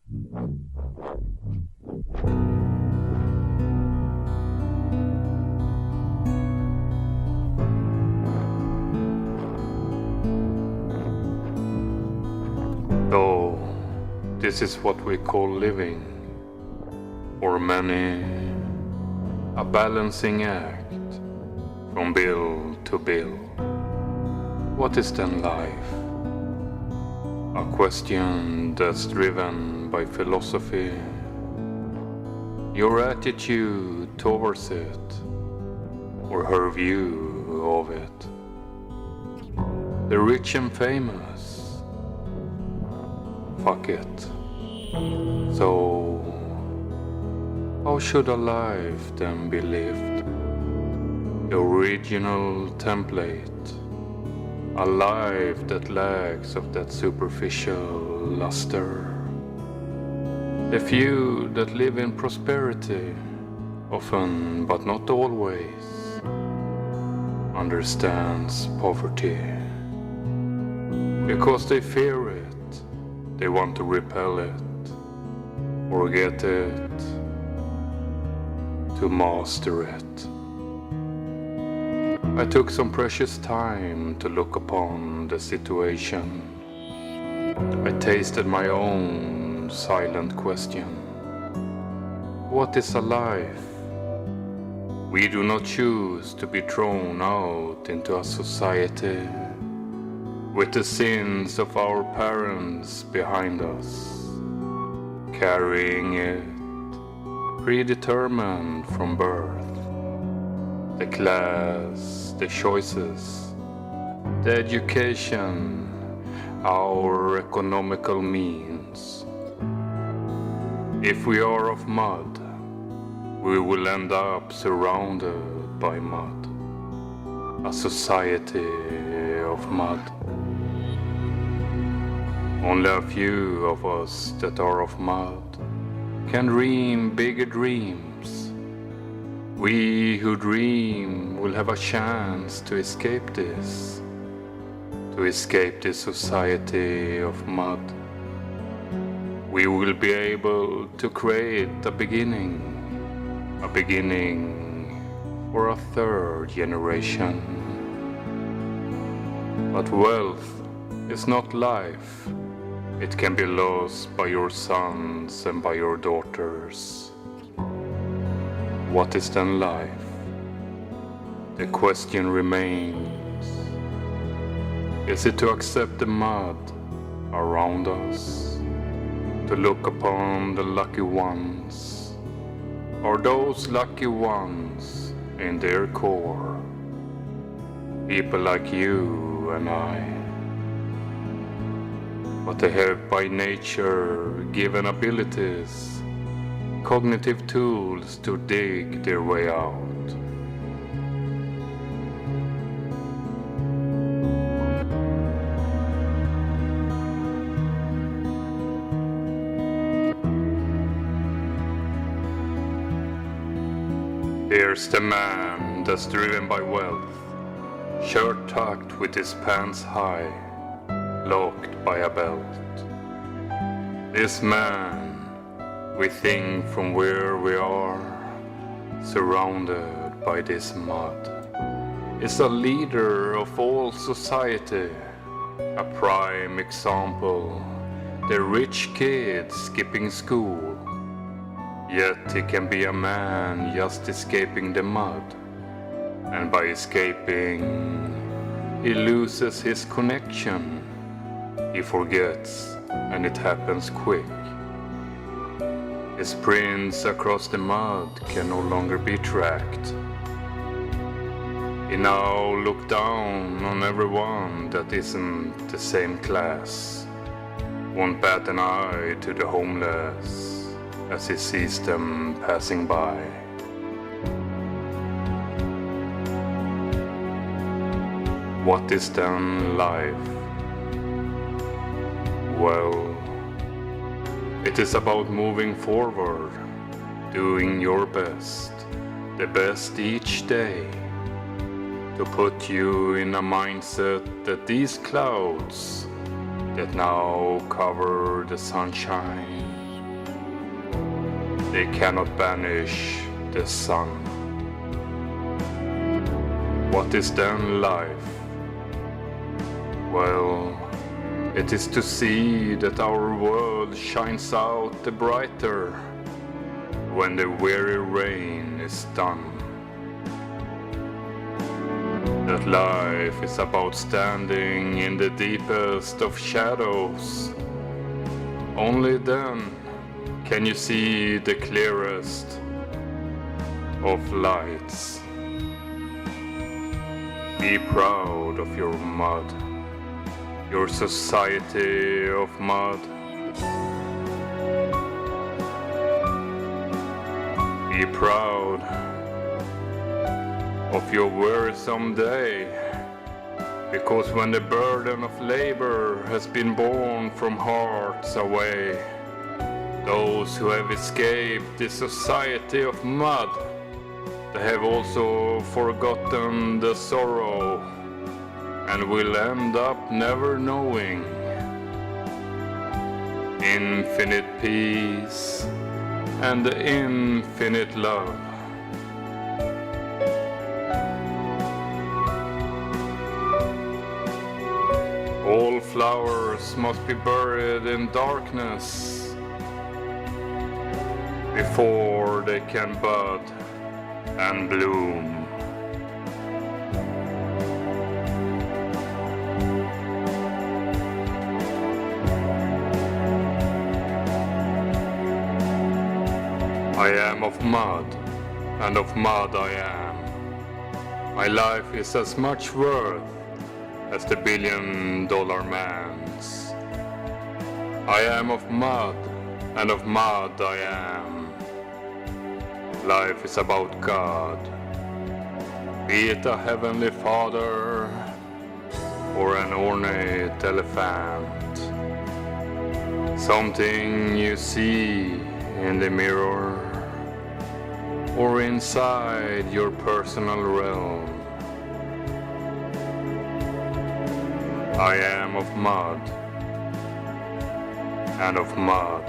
So, this is what we call living. For many, a balancing act from bill to bill. What is then life? A question that's driven by philosophy, your attitude towards it, or her view of it. The rich and famous, fuck it. So, how should a life then be lived? The original template. A life that lacks of that superficial luster. The few that live in prosperity, often but not always, understands poverty. Because they fear it, they want to repel it, forget it, to master it. I took some precious time to look upon the situation. I tasted my own silent question. What is a life? We do not choose to be thrown out into a society with the sins of our parents behind us, carrying it predetermined from birth. The class, the choices, the education, our economical means. If we are of mud, we will end up surrounded by mud. A society of mud. Only a few of us that are of mud can dream bigger dreams. We who dream will have a chance to escape this society of mud. We will be able to create a beginning for a third generation. But wealth is not life. It can be lost by your sons and by your daughters. What is then life? The question remains. Is it to accept the mud around us? To look upon the lucky ones? Or those lucky ones in their core? People like you and I. But they have by nature given abilities, cognitive tools to dig their way out. Here's the man that's driven by wealth, shirt tucked with his pants high, locked by a belt. This man, we think from where we are, surrounded by this mud, is a leader of all society, a prime example, the rich kid skipping school. Yet he can be a man just escaping the mud, and by escaping, he loses his connection. He forgets, and it happens quick. His prints across the mud can no longer be tracked. He now looks down on everyone that isn't the same class. Won't bat an eye to the homeless as he sees them passing by. What is then life? Well, it is about moving forward, doing your best, the best each day, to put you in a mindset that these clouds that now cover the sunshine they cannot banish the sun. What is then life? Well, it is to see that our world shines out the brighter when the weary rain is done. That life is about standing in the deepest of shadows. Only then can you see the clearest of lights. Be proud of your mud, your society of mud. Be proud of your wearisome day, because when the burden of labor has been borne from hearts away, those who have escaped the society of mud, they have also forgotten the sorrow and will end up never knowing infinite peace and infinite love. All flowers must be buried in darkness before they can bud and bloom. I am of mud, and of mud I am. My life is as much worth as the $1 billion man's. I am of mud, and of mud I am. Life is about God, be it a heavenly Father or an ornate elephant. Something you see in the mirror or inside your personal realm. I am of mud, and of mud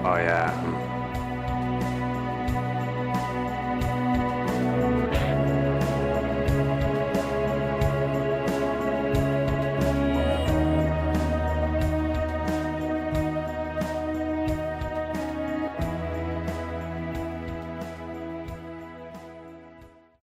I am.